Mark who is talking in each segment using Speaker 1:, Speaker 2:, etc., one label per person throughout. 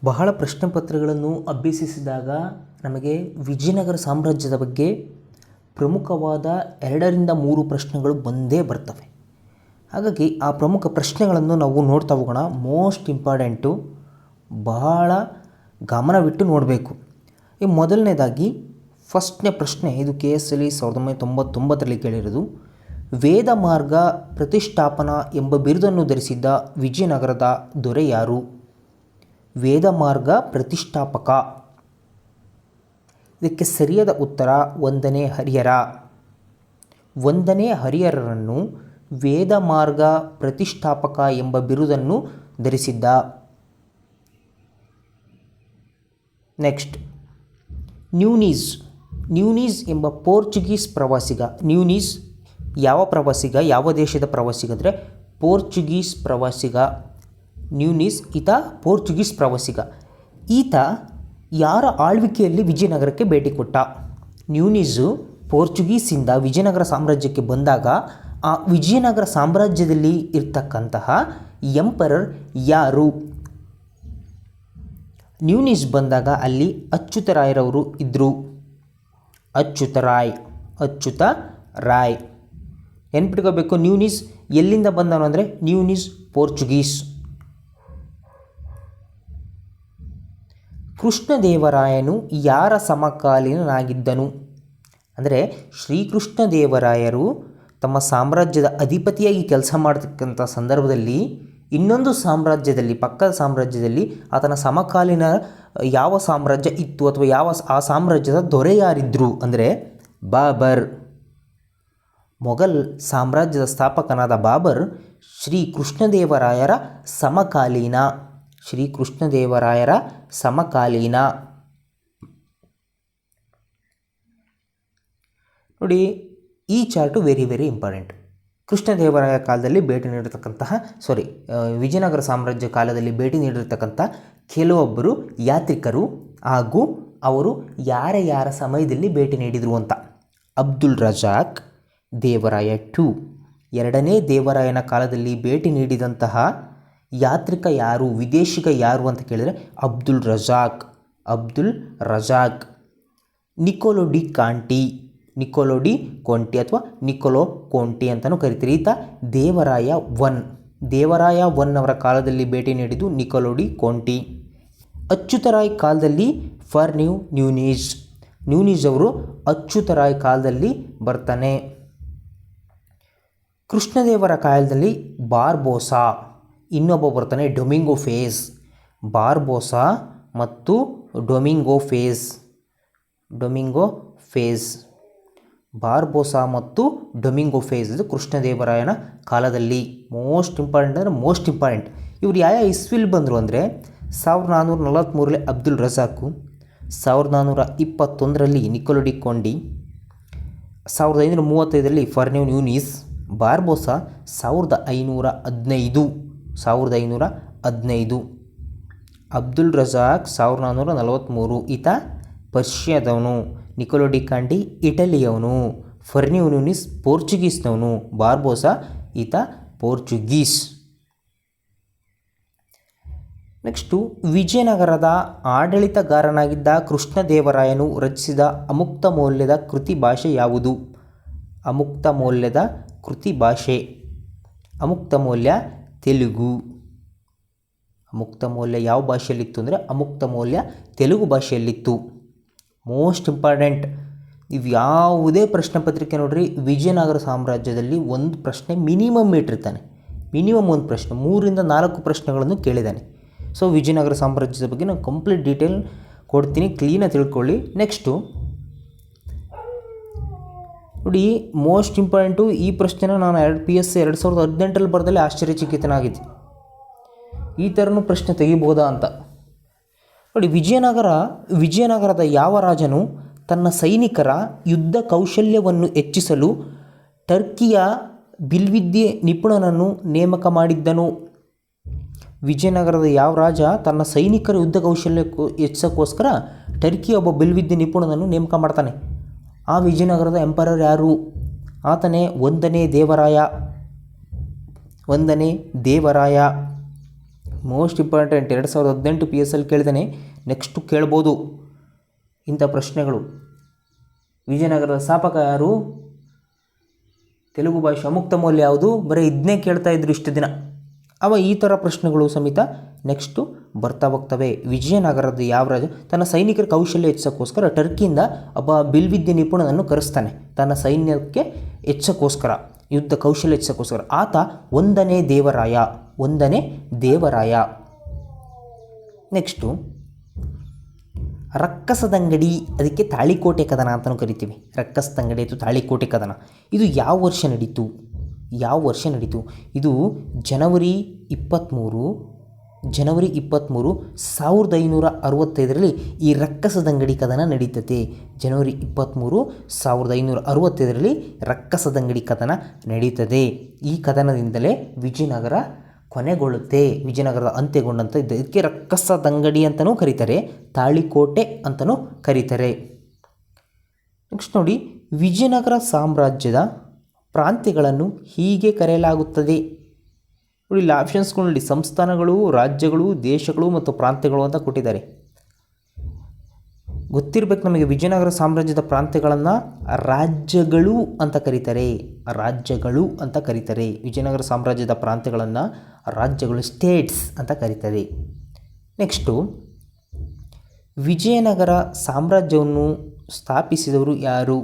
Speaker 1: ಬಹಳ ಪ್ರಶ್ನೆ ಪತ್ರಗಳನ್ನು ಅಭ್ಯಸಿಸಿದಾಗ ನಮಗೆ ವಿಜಯನಗರ ಸಾಮ್ರಾಜ್ಯದ ಬಗ್ಗೆ ಪ್ರಮುಖವಾದ 2-3 ಪ್ರಶ್ನೆಗಳು ಬಂದೇ ಬರ್ತವೆ. ಹಾಗಾಗಿ ಆ ಪ್ರಮುಖ ಪ್ರಶ್ನೆಗಳನ್ನು ನಾವು ನೋಡ್ತಾ ಹೋಗೋಣ. ಮೋಸ್ಟ್ ಇಂಪಾರ್ಟೆಂಟು, ಬಹಳ ಗಮನವಿಟ್ಟು ನೋಡಬೇಕು. ಈ ಮೊದಲನೇದಾಗಿ ಫಸ್ಟ್ನೇ ಪ್ರಶ್ನೆ, ಇದು KS ಅಲ್ಲಿ 1999ರಲ್ಲಿ ಕೇಳಿರೋದು. ವೇದ ಮಾರ್ಗ ಪ್ರತಿಷ್ಠಾಪನಾ ಎಂಬ ಬಿರುದನ್ನು ಧರಿಸಿದ್ದ ವಿಜಯನಗರದ ದೊರೆ ಯಾರು? ವೇದ ಮಾರ್ಗ ಪ್ರತಿಷ್ಠಾಪಕ. ಇದಕ್ಕೆ ಸರಿಯಾದ ಉತ್ತರ 1ನೇ ಹರಿಹರ. 1ನೇ ಹರಿಹರರನ್ನು ವೇದ ಮಾರ್ಗ ಪ್ರತಿಷ್ಠಾಪಕ ಎಂಬ ಬಿರುದನ್ನು ಧರಿಸಿದ್ದ. ನೆಕ್ಸ್ಟ್, ನ್ಯೂನೀಸ್ ಎಂಬ ಪೋರ್ಚುಗೀಸ್ ಪ್ರವಾಸಿಗ. ನ್ಯೂನೀಸ್ ಯಾವ ಪ್ರವಾಸಿಗ, ಯಾವ ದೇಶದ ಪ್ರವಾಸಿಗ ಅಂದರೆ ಪೋರ್ಚುಗೀಸ್ ಪ್ರವಾಸಿಗ. ನ್ಯೂನೀಸ್ ಈತ ಪೋರ್ಚುಗೀಸ್ ಪ್ರವಾಸಿಗ. ಈತ ಯಾರ ಆಳ್ವಿಕೆಯಲ್ಲಿ ವಿಜಯನಗರಕ್ಕೆ ಭೇಟಿ ಕೊಟ್ಟ? ನ್ಯೂನೀಸು ಪೋರ್ಚುಗೀಸಿಂದ ವಿಜಯನಗರ ಸಾಮ್ರಾಜ್ಯಕ್ಕೆ ಬಂದಾಗ ಆ ವಿಜಯನಗರ ಸಾಮ್ರಾಜ್ಯದಲ್ಲಿ ಇರ್ತಕ್ಕಂತಹ ಎಂಪರರ್ ಯಾರು? ನ್ಯೂನೀಸ್ ಬಂದಾಗ ಅಲ್ಲಿ ಅಚ್ಯುತರಾಯರವರು ಇದ್ದರು. ಅಚ್ಯುತ ರಾಯ್ ನೆನ್ಪಿಟ್ಕೋಬೇಕು. ನ್ಯೂನೀಸ್ ಎಲ್ಲಿಂದ ಬಂದನು ಅಂದರೆ ನ್ಯೂನೀಸ್ ಪೋರ್ಚುಗೀಸ್. ಕೃಷ್ಣದೇವರಾಯನು ಯಾರ ಸಮಕಾಲೀನನಾಗಿದ್ದನು? ಅಂದರೆ ಶ್ರೀಕೃಷ್ಣದೇವರಾಯರು ತಮ್ಮ ಸಾಮ್ರಾಜ್ಯದ ಅಧಿಪತಿಯಾಗಿ ಕೆಲಸ ಮಾಡತಕ್ಕಂಥ ಸಂದರ್ಭದಲ್ಲಿ ಇನ್ನೊಂದು ಸಾಮ್ರಾಜ್ಯದಲ್ಲಿ, ಪಕ್ಕದ ಸಾಮ್ರಾಜ್ಯದಲ್ಲಿ ಆತನ ಸಮಕಾಲೀನ ಯಾವ ಸಾಮ್ರಾಜ್ಯ ಇತ್ತು ಅಥವಾ ಆ ಸಾಮ್ರಾಜ್ಯದ ದೊರೆ ಯಾರಿದ್ದರು ಅಂದರೆ ಬಾಬರ್. ಮೊಘಲ್ ಸಾಮ್ರಾಜ್ಯದ ಸ್ಥಾಪಕನಾದ ಬಾಬರ್ ಶ್ರೀಕೃಷ್ಣದೇವರಾಯರ ಸಮಕಾಲೀನ. ನೋಡಿ, ಈ ಚಾರ್ಟು ವೆರಿ ಇಂಪಾರ್ಟೆಂಟ್. ಕೃಷ್ಣದೇವರಾಯ ಕಾಲದಲ್ಲಿ ಭೇಟಿ ನೀಡಿರ್ತಕ್ಕಂತಹ ವಿಜಯನಗರ ಸಾಮ್ರಾಜ್ಯ ಕಾಲದಲ್ಲಿ ಭೇಟಿ ನೀಡಿರ್ತಕ್ಕಂಥ ಕೆಲವೊಬ್ಬರು ಯಾತ್ರಿಕರು ಹಾಗೂ ಅವರು ಯಾರ ಸಮಯದಲ್ಲಿ ಭೇಟಿ ನೀಡಿದರು ಅಂತ. ಅಬ್ದುಲ್ ರಜಾಕ್ ದೇವರಾಯ 2, 2ನೇ ದೇವರಾಯನ ಕಾಲದಲ್ಲಿ ಭೇಟಿ ನೀಡಿದಂತಹ ಯಾತ್ರಿಕ ಯಾರು, ವಿದೇಶಿಗ ಯಾರು ಅಂತ ಕೇಳಿದರೆ ಅಬ್ದುಲ್ ರಜಾಕ್. ನಿಕೋಲೋ ಡಿ ಕೊಂಟಿ ಅಥವಾ ನಿಕೋಲೋ ಕೊಂಟಿ ಅಂತಲೂ ಕರಿತೀರಿ. ಈತ ದೇವರಾಯ 1 ಅವರ ಕಾಲದಲ್ಲಿ ಭೇಟಿ ನೀಡಿದ್ದು ನಿಕೋಲೋ ಡಿ ಕೊಂಟಿ. ಅಚ್ಯುತರಾಯ್ ಕಾಲದಲ್ಲಿ ನ್ಯೂನೀಸ್ ಅವರು ಅಚ್ಯುತರಾಯ್ ಕಾಲದಲ್ಲಿ ಬರ್ತಾನೆ. ಕೃಷ್ಣದೇವರ ಕಾಲದಲ್ಲಿ ಬಾರ್ಬೋಸಾ, ಇನ್ನೊಬ್ಬ ಬರ್ತಾನೆ ಡೊಮಿಂಗೋ ಫೇಸ್. ಬಾರ್ಬೋಸಾ ಮತ್ತು ಡೊಮಿಂಗೋ ಫೇಸ್ ಇದು ಕೃಷ್ಣದೇವರಾಯನ ಕಾಲದಲ್ಲಿ. Most important. ಇವರು ಯಾವ ಇಸ್ವಿಲ್ ಬಂದರು ಅಂದರೆ 1443ರಲ್ಲಿ ಅಬ್ದುಲ್ ರಜಾಕು, 1421ರಲ್ಲಿ ನಿಕೋಲೋ ಡಿ ಕೊಂಡಿ, 1535ರಲ್ಲಿ ಫರ್ನ್ಯೂ ನ್ಯೂನೀಸ್, ಬಾರ್ಬೋಸಾ 1515. ಅಬ್ದುಲ್ ರಜಾಕ್ 1443, ಈತ ಪರ್ಷಿಯಾದವನು. ನಿಕೋಲೋ ಡಿ ಕೊಂಡಿ ಇಟಲಿಯವನು. ಫರ್ನ್ಯೂ ನ್ಯೂನೀಸ್ ಪೋರ್ಚುಗೀಸ್ನವನು. ಬಾರ್ಬೋಸಾ ಈತ ಪೋರ್ಚುಗೀಸ್. ನೆಕ್ಸ್ಟು, ವಿಜಯನಗರದ ಆಡಳಿತಗಾರನಾಗಿದ್ದ ಕೃಷ್ಣದೇವರಾಯನು ರಚಿಸಿದ ಅಮುಕ್ತ ಮೌಲ್ಯದ ಕೃತಿ ಭಾಷೆ ಯಾವುದು? ಅಮುಕ್ತ ಮೌಲ್ಯ ತೆಲುಗು. ಅಮುಕ್ತ ಮೌಲ್ಯ ಯಾವ ಭಾಷೆಯಲ್ಲಿತ್ತು ಅಂದರೆ ಅಮುಕ್ತ ಮೌಲ್ಯ ತೆಲುಗು ಭಾಷೆಯಲ್ಲಿತ್ತು. Most important. ನೀವು ಯಾವುದೇ ಪ್ರಶ್ನೆ ಪತ್ರಿಕೆ ನೋಡ್ರಿ, ವಿಜಯನಗರ ಸಾಮ್ರಾಜ್ಯದಲ್ಲಿ ಒಂದು ಪ್ರಶ್ನೆ ಮಿನಿಮಮ್ ಇಟ್ಟಿರ್ತಾನೆ. ಒಂದು ಪ್ರಶ್ನೆ 3-4 ಪ್ರಶ್ನೆಗಳನ್ನು ಕೇಳಿದ್ದಾನೆ. ಸೊ ವಿಜಯನಗರ ಸಾಮ್ರಾಜ್ಯದ ಬಗ್ಗೆ ನಾನು ಕಂಪ್ಲೀಟ್ ಡೀಟೇಲ್ ಕೊಡ್ತೀನಿ, ಕ್ಲೀನಾಗಿ ತಿಳ್ಕೊಳ್ಳಿ. ನೆಕ್ಸ್ಟು ನೋಡಿ, ಮೋಸ್ಟ್ ಇಂಪಾರ್ಟೆಂಟು. ಈ ಪ್ರಶ್ನೆನ ನಾನು PS 2018ರಲ್ಲಿ ಬರೆದಲ್ಲಿ ಆಶ್ಚರ್ಯಚಕಿತನಾಗಿದ್ದೆ. ಈ ಥರನೂ ಪ್ರಶ್ನೆ ತೆಗಿಬೋದಾ ಅಂತ. ನೋಡಿ, ವಿಜಯನಗರದ ಯಾವ ರಾಜನು ತನ್ನ ಸೈನಿಕರ ಯುದ್ಧ ಕೌಶಲ್ಯವನ್ನು ಹೆಚ್ಚಿಸಲು ಟರ್ಕಿಯ ಬಿಲ್ವಿದ್ಯೆ ನಿಪುಣನನ್ನು ನೇಮಕ ಮಾಡಿದ್ದನು? ವಿಜಯನಗರದ ಯಾವ ರಾಜ ತನ್ನ ಸೈನಿಕರ ಯುದ್ಧ ಕೌಶಲ್ಯಕ್ಕೂ ಹೆಚ್ಚಿಸೋಕ್ಕೋಸ್ಕರ ಟರ್ಕಿಯ ಒಬ್ಬ ಬಿಲ್ವಿದ್ಯೆ ನಿಪುಣನನ್ನು ನೇಮಕ ಮಾಡ್ತಾನೆ? ಆ ವಿಜಯನಗರದ ಎಂಪರರ್ ಯಾರು? ಆತನೇ 1ನೇ ದೇವರಾಯ. ಮೋಸ್ಟ್ ಇಂಪಾರ್ಟೆಂಟ್ 2018 PSL ಕೇಳಿದಾನೆ. ನೆಕ್ಸ್ಟು ಕೇಳ್ಬೋದು ಇಂಥ ಪ್ರಶ್ನೆಗಳು. ವಿಜಯನಗರದ ಸ್ಥಾಪಕ ಯಾರು, ತೆಲುಗು ಭಾಷೆ ಅಮುಕ್ತ ಮೌಲ್ಯ ಯಾವುದು, ಬರೀ ಇದನ್ನೇ ಕೇಳ್ತಾ ಇದ್ರು ಇಷ್ಟು ದಿನ. ಈ ಥರ ಪ್ರಶ್ನೆಗಳು ಸಮೇತ ನೆಕ್ಸ್ಟು ಬರ್ತಾ ಹೋಗ್ತವೆ. ವಿಜಯನಗರದ ಯಾವ ರಾಜ ತನ್ನ ಸೈನಿಕರ ಕೌಶಲ್ಯ ಹೆಚ್ಚೋಕ್ಕೋಸ್ಕರ ಟರ್ಕಿಯಿಂದ ಒಬ್ಬ ಬಿಲ್ವಿದ್ಯೆ ನಿಪುಣನನ್ನು ಕರೆಸ್ತಾನೆ. ತನ್ನ ಸೈನ್ಯಕ್ಕೆ ಹೆಚ್ಚೋಕ್ಕೋಸ್ಕರ, ಯುದ್ಧ ಕೌಶಲ್ಯ ಹೆಚ್ಚೋಕ್ಕೋಸ್ಕರ. ಆತ ಒಂದನೇ ದೇವರಾಯ. ನೆಕ್ಸ್ಟು ರಕ್ಕಸದಂಗಡಿ, ಅದಕ್ಕೆ ತಾಳಿಕೋಟೆ ಕದನ ಅಂತಲೂ ಕರಿತೀವಿ. ರಕ್ಕಸದಂಗಡಿ ಅಥವಾ ತಾಳಿಕೋಟೆ ಕದನ ಇದು ಯಾವ ವರ್ಷ ನಡೀತು? ಇದು ಜನವರಿ 23, 1565 ಈ ರಕ್ಕಸದಂಗಡಿ ಕದನ ನಡೀತದೆ. ಜನವರಿ 23, 1565 ರಕ್ಕಸದಂಗಡಿ ಕದನ ನಡೀತದೆ. ಈ ಕದನದಿಂದಲೇ ವಿಜಯನಗರ ಕೊನೆಗೊಳ್ಳುತ್ತೆ. ವಿಜಯನಗರದ ಅಂತ್ಯಗೊಂಡಂಥ ಇದಕ್ಕೆ ರಕ್ಕಸದಂಗಡಿ ಅಂತಲೂ ಕರೀತಾರೆ, ತಾಳಿಕೋಟೆ ಅಂತಲೂ ಕರೀತಾರೆ. ನೆಕ್ಸ್ಟ್ ನೋಡಿ, ವಿಜಯನಗರ ಸಾಮ್ರಾಜ್ಯದ ಪ್ರಾಂತ್ಯಗಳನ್ನು ಹೀಗೆ ಕರೆಯಲಾಗುತ್ತದೆ. ನೋಡಿ ಇಲ್ಲಿ ಆಪ್ಷನ್ಸ್ಗಳು ನೋಡಿ, ಸಂಸ್ಥಾನಗಳು, ರಾಜ್ಯಗಳು, ದೇಶಗಳು ಮತ್ತು ಪ್ರಾಂತ್ಯಗಳು ಅಂತ ಕೊಟ್ಟಿದ್ದಾರೆ. ಗೊತ್ತಿರಬೇಕು ನಮಗೆ, ವಿಜಯನಗರ ಸಾಮ್ರಾಜ್ಯದ ಪ್ರಾಂತ್ಯಗಳನ್ನು ರಾಜ್ಯಗಳು ಅಂತ ಕರೀತಾರೆ. ವಿಜಯನಗರ ಸಾಮ್ರಾಜ್ಯದ ಪ್ರಾಂತ್ಯಗಳನ್ನು ರಾಜ್ಯಗಳು, ಸ್ಟೇಟ್ಸ್ ಅಂತ ಕರೀತಾರೆ. ನೆಕ್ಸ್ಟು, ವಿಜಯನಗರ ಸಾಮ್ರಾಜ್ಯವನ್ನು ಸ್ಥಾಪಿಸಿದವರು ಯಾರು?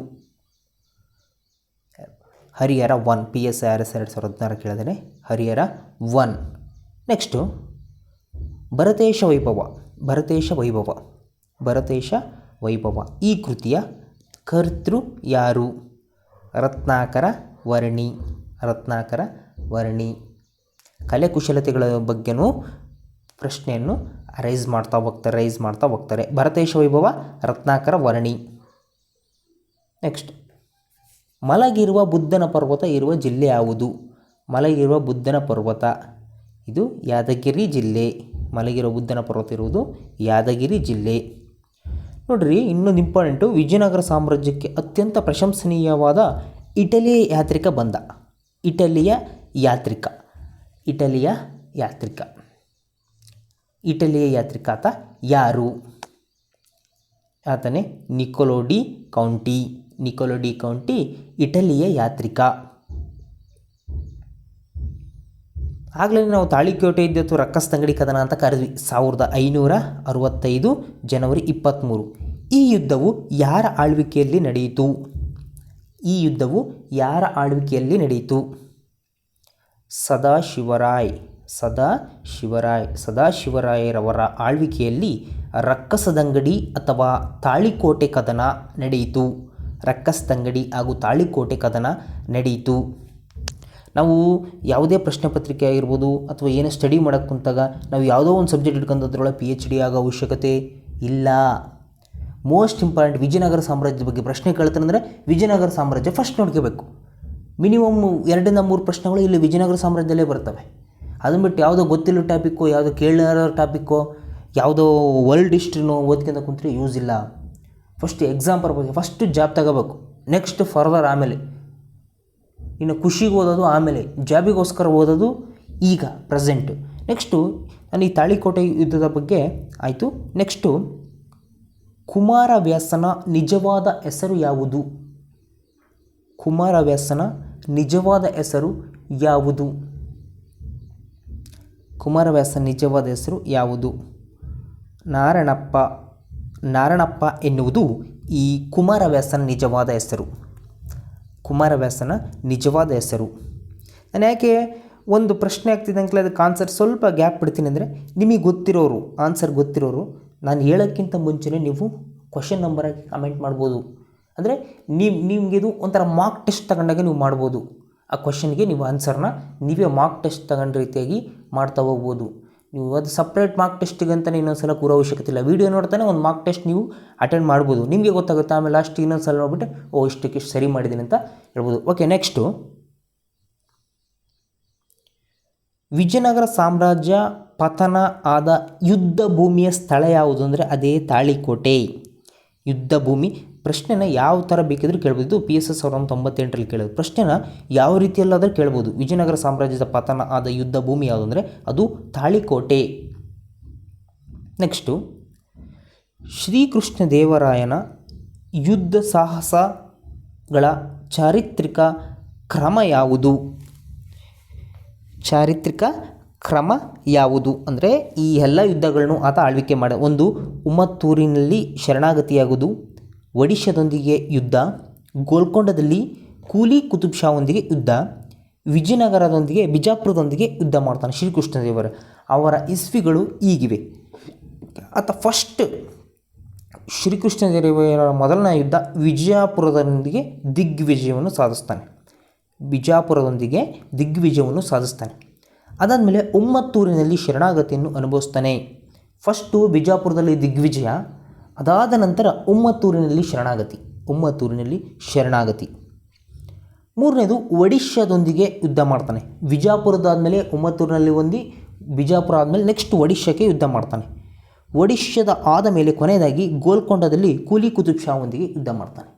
Speaker 1: ಹರಿಹರ 1, PSIRS 2016 ಕೇಳಿದರೆ ಹರಿಹರ 1. ನೆಕ್ಸ್ಟು, ಭರತೇಶ ವೈಭವ ಈ ಕೃತಿಯ ಕರ್ತೃ ಯಾರು? ರತ್ನಾಕರ ವರ್ಣಿ. ಕಲೆ ಕುಶಲತೆಗಳ ಬಗ್ಗೆನೂ ಪ್ರಶ್ನೆಯನ್ನು ರೈಸ್ ಮಾಡ್ತಾ ಹೋಗ್ತಾರೆ. ಭರತೇಶ ವೈಭವ, ರತ್ನಾಕರ ವರ್ಣಿ. ನೆಕ್ಸ್ಟ್, ಮಲಗಿರುವ ಬುದ್ಧನ ಪರ್ವತ ಇರುವ ಜಿಲ್ಲೆ ಯಾವುದು? ಮಲಗಿರುವ ಬುದ್ಧನ ಪರ್ವತ ಇದು ಯಾದಗಿರಿ ಜಿಲ್ಲೆ. ಮಲಗಿರುವ ಬುದ್ಧನ ಪರ್ವತ ಇರುವುದು ಯಾದಗಿರಿ ಜಿಲ್ಲೆ. ನೋಡ್ರಿ, ಇನ್ನೊಂದು ಇಂಪಾರ್ಟೆಂಟು, ವಿಜಯನಗರ ಸಾಮ್ರಾಜ್ಯಕ್ಕೆ ಅತ್ಯಂತ ಪ್ರಶಂಸನೀಯವಾದ ಇಟಲಿಯ ಯಾತ್ರಿಕ ಬಂದ. ಇಟಲಿಯ ಯಾತ್ರಿಕ ಆತ ಯಾರು? ಆತನೇ ನಿಕೋಲೋ ಡಿ ಕೌಂಟಿ ಇಟಲಿಯ ಯಾತ್ರಿಕ. ಆಗಲೇ ನಾವು ತಾಳಿಕೋಟೆ ಯುದ್ಧ ಅಥವಾ ರಕ್ಕಸದಂಗಡಿ ಕದನ ಅಂತ ಕರೆದ್ವಿ. 1565 ಜನವರಿ 23. ಈ ಯುದ್ಧವು ಯಾರ ಆಳ್ವಿಕೆಯಲ್ಲಿ ನಡೆಯಿತು? ಸದಾಶಿವರಾಯರವರ ಆಳ್ವಿಕೆಯಲ್ಲಿ ರಕ್ಕಸದಂಗಡಿ ಅಥವಾ ತಾಳಿಕೋಟೆ ಕದನ ನಡೆಯಿತು. ರಕ್ಕಸದಂಗಡಿ ಹಾಗೂ ತಾಳಿಕೋಟೆ ಕದನ ನಡೆಯಿತು. ನಾವು ಯಾವುದೇ ಪ್ರಶ್ನೆ ಪತ್ರಿಕೆ ಆಗಿರ್ಬೋದು ಅಥವಾ ಏನೋ ಸ್ಟಡಿ ಮಾಡೋಕ್ಕೆ ಕುಂತಾಗ ನಾವು ಯಾವುದೋ ಒಂದು ಸಬ್ಜೆಕ್ಟ್ ಇಟ್ಕೊಂಡು ಅದರೊಳಗೆ PhD ಆಗೋ ಅವಶ್ಯಕತೆ ಇಲ್ಲ. ಮೋಸ್ಟ್ ಇಂಪಾರ್ಟೆಂಟ್, ವಿಜಯನಗರ ಸಾಮ್ರಾಜ್ಯದ ಬಗ್ಗೆ ಪ್ರಶ್ನೆ ಕೇಳ್ತಾರಂದರೆ ವಿಜಯನಗರ ಸಾಮ್ರಾಜ್ಯ ಫಸ್ಟ್ ನೋಡ್ಕೋಬೇಕು. ಮಿನಿಮಮ್ 2-3 ಪ್ರಶ್ನೆಗಳು ಇಲ್ಲಿ ವಿಜಯನಗರ ಸಾಮ್ರಾಜ್ಯದಲ್ಲೇ ಬರ್ತವೆ. ಅದನ್ನು ಬಿಟ್ಟು ಯಾವುದೋ ಗೊತ್ತಿಲ್ಲ ಟಾಪಿಕ್ಕೋ, ಯಾವುದೋ ಕೇಳೋ ಟಾಪಿಕ್ಕೋ, ಯಾವುದೋ ವರ್ಲ್ಡ್ ಹಿಸ್ಟ್ರಿನೋ ಓದ್ಕೊಂತ ಕುಂತ್ರೆ ಯೂಸ್ ಇಲ್ಲ. First exam purpose, first job ತಗೋಬೇಕು, ನೆಕ್ಸ್ಟ್ ಫರ್ದರ್ ಆಮೇಲೆ. ಇನ್ನು ಖುಷಿಗೆ ಓದೋದು ಆಮೇಲೆ, ಜಾಬಿಗೋಸ್ಕರ ಓದೋದು ಈಗ ಪ್ರೆಸೆಂಟು. ನೆಕ್ಸ್ಟು ನಾನು ಈ ತಾಳಿಕೋಟೆ ಯುದ್ಧದ ಬಗ್ಗೆ ಆಯಿತು. ನೆಕ್ಸ್ಟು, ಕುಮಾರವ್ಯಾಸನ ನಿಜವಾದ ಹೆಸರು ಯಾವುದು? ಕುಮಾರವ್ಯಾಸನ ನಿಜವಾದ ಹೆಸರು ಯಾವುದು? ನಾರಣಪ್ಪ ಎನ್ನುವುದು ಈ ಕುಮಾರವ್ಯಾಸನ ನಿಜವಾದ ಹೆಸರು. ನಾನು ಯಾಕೆ ಒಂದು ಪ್ರಶ್ನೆ ಆಗ್ತಿದ್ದಂಗೆ ಅದಕ್ಕೆ ಆನ್ಸರ್ ಸ್ವಲ್ಪ ಗ್ಯಾಪ್ ಬಿಡ್ತೀನಿ ಅಂದರೆ, ನಿಮಗೆ ಆನ್ಸರ್ ಗೊತ್ತಿರೋರು ನಾನು ಹೇಳೋಕ್ಕಿಂತ ಮುಂಚೆನೇ ನೀವು ಕ್ವಶನ್ ನಂಬರಾಗಿ ಕಮೆಂಟ್ ಮಾಡ್ಬೋದು. ಅಂದರೆ ನಿಮಗೆ ಇದು ಒಂಥರ ಮಾರ್ಕ್ ಟೆಸ್ಟ್ ತಗೊಂಡಾಗ ನೀವು ಮಾಡ್ಬೋದು. ಆ ಕ್ವಶನ್ಗೆ ನೀವು ಆನ್ಸರ್ನ ನೀವೇ ಮಾರ್ಕ್ ಟೆಸ್ಟ್ ತಗೊಂಡ ರೀತಿಯಾಗಿ ಮಾಡ್ತಾ ಹೋಗ್ಬೋದು. ನೀವು ಅದು ಸಪ್ರೇಟ್ ಮಾರ್ಕ್ ಟೆಸ್ಟಿಗೆ ಅಂತಲೇ ಇನ್ನೊಂದು ಕೂರೋ ಅವಶ್ಯಕತೆ ಇಲ್ಲ. ವೀಡಿಯೋ ನೋಡ್ತಾನೆ ಒಂದು ಮಾರ್ಕ್ ಟೆಸ್ಟ್ ನೀವು ಅಟೆಂಡ್ ಮಾಡ್ಬೋದು. ನಿಮಗೆ ಗೊತ್ತಾಗುತ್ತೆ. ಆಮೇಲೆ ಲಾಸ್ಟ್ ಇನ್ನೊಂದು ಸಲ ನೋಡ್ಬಿಟ್ಟು ಇಷ್ಟಕ್ಕೆ ಸರಿ ಮಾಡಿದ್ದೀನಿ ಅಂತ ಹೇಳ್ಬೋದು. ಓಕೆ, ನೆಕ್ಸ್ಟು, ವಿಜಯನಗರ ಸಾಮ್ರಾಜ್ಯ ಪತನ ಆದ ಯುದ್ಧ ಭೂಮಿಯ ಸ್ಥಳ ಯಾವುದು ಅಂದರೆ ಅದೇ ತಾಳಿಕೋಟೆ. ಯುದ್ಧ ಭೂಮಿ ಪ್ರಶ್ನೆನ ಯಾವ ಥರ ಬೇಕಿದ್ರೂ ಕೇಳ್ಬೋದು. ಇದು PSS 1998ರಲ್ಲಿ ಕೇಳೋದು. ಪ್ರಶ್ನೆನ ಯಾವ ರೀತಿಯಲ್ಲಾದರೂ ಕೇಳ್ಬೋದು. ವಿಜಯನಗರ ಸಾಮ್ರಾಜ್ಯದ ಪತನ ಆದ ಯುದ್ಧ ಭೂಮಿ ಯಾವುದು ಅಂದರೆ ಅದು ತಾಳಿಕೋಟೆ. ನೆಕ್ಸ್ಟು, ಶ್ರೀಕೃಷ್ಣ ದೇವರಾಯನ ಯುದ್ಧ ಸಾಹಸಗಳ ಚಾರಿತ್ರಿಕ ಕ್ರಮ ಯಾವುದು? ಚಾರಿತ್ರಿಕ ಕ್ರಮ ಯಾವುದು ಅಂದರೆ ಈ ಎಲ್ಲ ಯುದ್ಧಗಳನ್ನು ಆತ ಆಳ್ವಿಕೆ ಮಾಡ. ಒಂದು, ಉಮ್ಮತ್ತೂರಿನಲ್ಲಿ ಶರಣಾಗತಿಯಾಗುವುದು, ಒಡಿಶಾದೊಂದಿಗೆ ಯುದ್ಧ, ಗೋಲ್ಕೊಂಡದಲ್ಲಿ ಕೂಲಿ ಕುತುಬ್ ಶಾಹೊಂದಿಗೆ ಯುದ್ಧ, ವಿಜಯನಗರದೊಂದಿಗೆ ಬಿಜಾಪುರದೊಂದಿಗೆ ಯುದ್ಧ ಮಾಡ್ತಾನೆ ಶ್ರೀಕೃಷ್ಣದೇವರ. ಅವರ ಇಸ್ವಿಗಳು ಈಗಿವೆ. ಆತ ಫಸ್ಟ್ ಶ್ರೀಕೃಷ್ಣದೇವರ ಮೊದಲನೇ ಯುದ್ಧ ವಿಜಯಪುರದೊಂದಿಗೆ ದಿಗ್ವಿಜಯವನ್ನು ಸಾಧಿಸ್ತಾನೆ. ಬಿಜಾಪುರದೊಂದಿಗೆ ದಿಗ್ವಿಜಯವನ್ನು ಸಾಧಿಸ್ತಾನೆ. ಅದಾದಮೇಲೆ ಉಮ್ಮತ್ತೂರಿನಲ್ಲಿ ಶರಣಾಗತಿಯನ್ನು ಅನುಭವಿಸ್ತಾನೆ. ಫಸ್ಟು ಬಿಜಾಪುರದಲ್ಲಿ ದಿಗ್ವಿಜಯ, ಅದಾದ ನಂತರ ಉಮ್ಮತ್ತೂರಿನಲ್ಲಿ ಶರಣಾಗತಿ. ಮೂರನೇದು ಒಡಿಶಾದೊಂದಿಗೆ ಯುದ್ಧ ಮಾಡ್ತಾನೆ. ವಿಜಾಪುರದಾದಮೇಲೆ ಉಮ್ಮತ್ತೂರಿನಲ್ಲಿ ಒಂದು, ಬಿಜಾಪುರ ಆದಮೇಲೆ ನೆಕ್ಸ್ಟ್ ಒಡಿಶಾಕ್ಕೆ ಯುದ್ಧ ಮಾಡ್ತಾನೆ. ಒಡಿಶಾದ ಆದ ಮೇಲೆ ಕೊನೆಯದಾಗಿ ಗೋಲ್ಕೊಂಡದಲ್ಲಿ ಕೂಲಿ ಕುತುಬ್ ಶಾಹೊಂದಿಗೆ ಯುದ್ಧ ಮಾಡ್ತಾನೆ.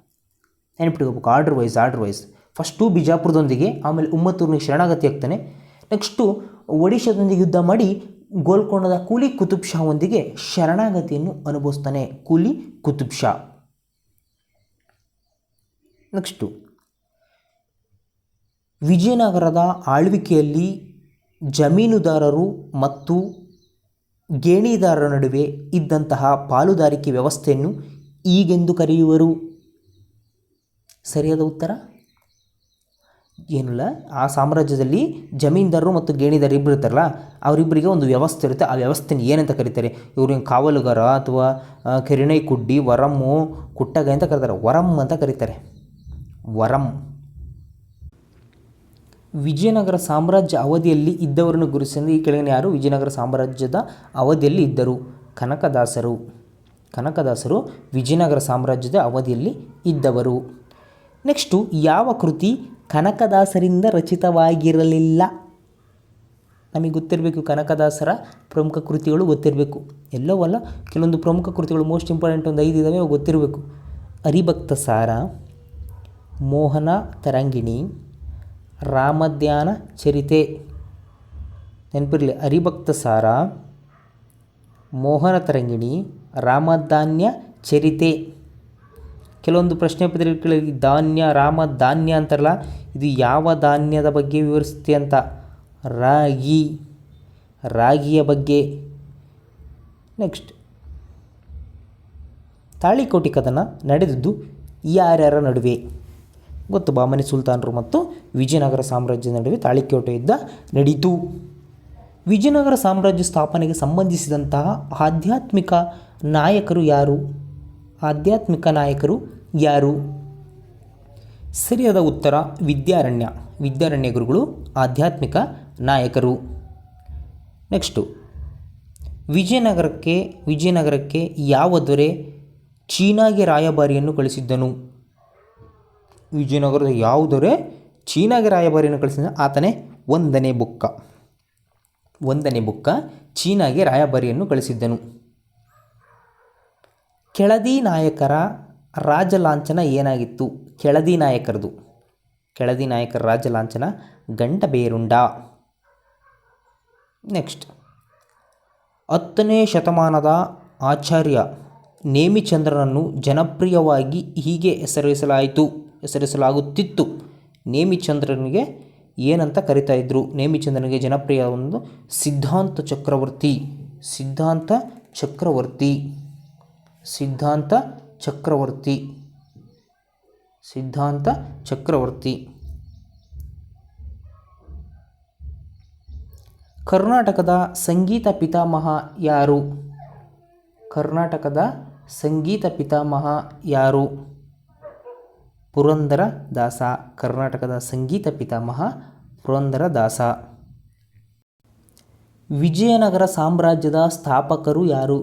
Speaker 1: ನೆನಪಿಟ್ಕೋಬೇಕು, ಆರ್ಡರ್ ವೈಸ್. ಫಸ್ಟು ಬಿಜಾಪುರದೊಂದಿಗೆ, ಆಮೇಲೆ ಉಮ್ಮತ್ತೂರಿನಿಗೆ ಶರಣಾಗತಿ ಆಗ್ತಾನೆ. ನೆಕ್ಸ್ಟು ಒಡಿಶಾದೊಂದಿಗೆ ಯುದ್ಧ ಮಾಡಿ ಗೋಲ್ಕೊಂಡದ ಕೂಲಿ ಕುತುಬ್ ಶಾಹೊಂದಿಗೆ ಶರಣಾಗತಿಯನ್ನು ಅನುಭವಿಸ್ತಾನೆ. ಕೂಲಿ ಕುತುಬ್ ಶಾ. ನೆಕ್ಸ್ಟು, ವಿಜಯನಗರದ ಆಳ್ವಿಕೆಯಲ್ಲಿ ಜಮೀನುದಾರರು ಮತ್ತು ಗೇಣಿದಾರರ ನಡುವೆ ಇದ್ದಂತಹ ಪಾಲುದಾರಿಕೆ ವ್ಯವಸ್ಥೆಯನ್ನು ಈಗೆಂದು ಕರೆಯುವರು? ಸರಿಯಾದ ಉತ್ತರ ಏನಿಲ್ಲ. ಆ ಸಾಮ್ರಾಜ್ಯದಲ್ಲಿ ಜಮೀನ್ದಾರರು ಮತ್ತು ಗೇಣಿದಾರರು ಇಬ್ಬರು ಇರ್ತಾರಲ್ಲ, ಅವರಿಬ್ಬರಿಗೆ ಒಂದು ವ್ಯವಸ್ಥೆ ಇರುತ್ತೆ. ಆ ವ್ಯವಸ್ಥೆನ ಏನಂತ ಕರೀತಾರೆ? ಇವ್ರಿಗೆ ಕಾವಲುಗಾರ ಅಥವಾ ಕೆರಿಣೈ ಕುಡ್ಡಿ, ವರಮ್ಮು, ಕುಟ್ಟಗ ಅಂತ ಕರೀತಾರೆ. ವರಮ್ ಅಂತ ಕರೀತಾರೆ. ವರಮ್. ವಿಜಯನಗರ ಸಾಮ್ರಾಜ್ಯ ಅವಧಿಯಲ್ಲಿ ಇದ್ದವರನ್ನು ಗುರುತಿಸಿದ ಈ ಕೆಳಗಿನ ಯಾರು ವಿಜಯನಗರ ಸಾಮ್ರಾಜ್ಯದ ಅವಧಿಯಲ್ಲಿ ಇದ್ದರು? ಕನಕದಾಸರು ವಿಜಯನಗರ ಸಾಮ್ರಾಜ್ಯದ ಅವಧಿಯಲ್ಲಿ ಇದ್ದವರು. ನೆಕ್ಸ್ಟು, ಯಾವ ಕೃತಿ ಕನಕದಾಸರಿಂದ ರಚಿತವಾಗಿರಲಿಲ್ಲ? ನಮಗೆ ಗೊತ್ತಿರಬೇಕು, ಕನಕದಾಸರ ಪ್ರಮುಖ ಕೃತಿಗಳು ಗೊತ್ತಿರಬೇಕು. ಎಲ್ಲವಲ್ಲ, ಕೆಲವೊಂದು ಪ್ರಮುಖ ಕೃತಿಗಳು ಮೋಸ್ಟ್ ಇಂಪಾರ್ಟೆಂಟ್ ಒಂದು 5 ಇದ್ದಾವೆ, ಅವು ಗೊತ್ತಿರಬೇಕು. ಹರಿಭಕ್ತ ಸಾರ, ಮೋಹನ ತರಂಗಿಣಿ, ರಾಮಧ್ಯಾನ ಚರಿತೆ. ನೆನಪಿರಲಿ, ಹರಿಭಕ್ತ ಸಾರ, ಮೋಹನ ತರಂಗಿಣಿ, ರಾಮಧಾನ್ಯ ಚರಿತೆ. ಕೆಲವೊಂದು ಪ್ರಶ್ನೆ ಪತ್ರಿಕೆಗಳಲ್ಲಿ ಧಾನ್ಯ, ರಾಮಧಾನ್ಯ ಅಂತಾರಲ್ಲ, ಇದು ಯಾವ ಧಾನ್ಯದ ಬಗ್ಗೆ ವಿವರಿಸುತ್ತೆ ಅಂತ? ರಾಗಿಯ ಬಗ್ಗೆ. ನೆಕ್ಸ್ಟ್, ತಾಳಿಕೋಟೆ ಕದನ ನಡೆದಿದ್ದು ಯಾರ್ಯಾರ ನಡುವೆ? ಗೊತ್ತು, ಬಾಮನಿ ಸುಲ್ತಾನರು ಮತ್ತು ವಿಜಯನಗರ ಸಾಮ್ರಾಜ್ಯದ ನಡುವೆ ತಾಳಿಕೋಟೆ ಯುದ್ಧ ನಡೆಯಿತು. ವಿಜಯನಗರ ಸಾಮ್ರಾಜ್ಯ ಸ್ಥಾಪನೆಗೆ ಸಂಬಂಧಿಸಿದಂತಹ ಆಧ್ಯಾತ್ಮಿಕ ನಾಯಕರು ಯಾರು? ಸರಿಯಾದ ಉತ್ತರ ವಿದ್ಯಾರಣ್ಯ ಗುರುಗಳು ಆಧ್ಯಾತ್ಮಿಕ ನಾಯಕರು. ನೆಕ್ಸ್ಟು, ವಿಜಯನಗರಕ್ಕೆ ಯಾವ ದೊರೆ ಚೀನಾಗೆ ರಾಯಭಾರಿಯನ್ನು ಕಳಿಸಿದ್ದನು? ವಿಜಯನಗರದ ಯಾವ ದೊರೆ ಚೀನಾಗೆ ರಾಯಭಾರಿಯನ್ನು ಕಳಿಸಿದ? ಆತನೇ ಒಂದನೇ ಬುಕ್ಕ ಚೀನಾಗೆ ರಾಯಭಾರಿಯನ್ನು ಕಳಿಸಿದ್ದನು. ಕೆಳದಿ ನಾಯಕರ ರಾಜಲಾಂಛನ ಏನಾಗಿತ್ತು? ಕೆಳದಿ ನಾಯಕರ ರಾಜಲಾಂಛನ ಗಂಟಬೇರುಂಡ. ನೆಕ್ಸ್ಟ್, 10ನೇ ಶತಮಾನದ ಆಚಾರ್ಯ ನೇಮಿಚಂದ್ರನನ್ನು ಜನಪ್ರಿಯವಾಗಿ ಹೀಗೆ ಹೆಸರಿಸಲಾಗುತ್ತಿತ್ತು. ನೇಮಿಚಂದ್ರನಿಗೆ ಏನಂತ ಕರಿತಾ ಇದ್ರು? ನೇಮಿಚಂದ್ರನಿಗೆ ಜನಪ್ರಿಯ ಒಂದು ಸಿದ್ಧಾಂತ ಚಕ್ರವರ್ತಿ. ಕರ್ನಾಟಕದ ಸಂಗೀತ ಪಿತಾಮಹ ಯಾರು? ಪುರಂದರದಾಸ. ಕರ್ನಾಟಕದ ಸಂಗೀತ ಪಿತಾಮಹ ಪುರಂದರದಾಸ. ವಿಜಯನಗರ ಸಾಮ್ರಾಜ್ಯದ ಸ್ಥಾಪಕರು ಯಾರು?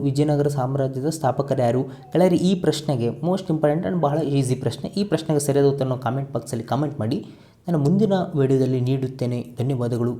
Speaker 1: ಗೆಳೆಯರೆ, ಈ ಪ್ರಶ್ನೆಗೆ ಮೋಸ್ಟ್ ಇಂಪಾರ್ಟೆಂಟ್ ಆ್ಯಂಡ್ ಬಹಳ ಈಸಿ ಪ್ರಶ್ನೆ. ಈ ಪ್ರಶ್ನೆಗೆ ಸರಿಯಾದ ಉತ್ತರವನ್ನು ಕಾಮೆಂಟ್ ಬಾಕ್ಸಲ್ಲಿ ಕಾಮೆಂಟ್ ಮಾಡಿ. ನಾನು ಮುಂದಿನ ವಿಡಿಯೋದಲ್ಲಿ ನೀಡುತ್ತೇನೆ. ಧನ್ಯವಾದಗಳು.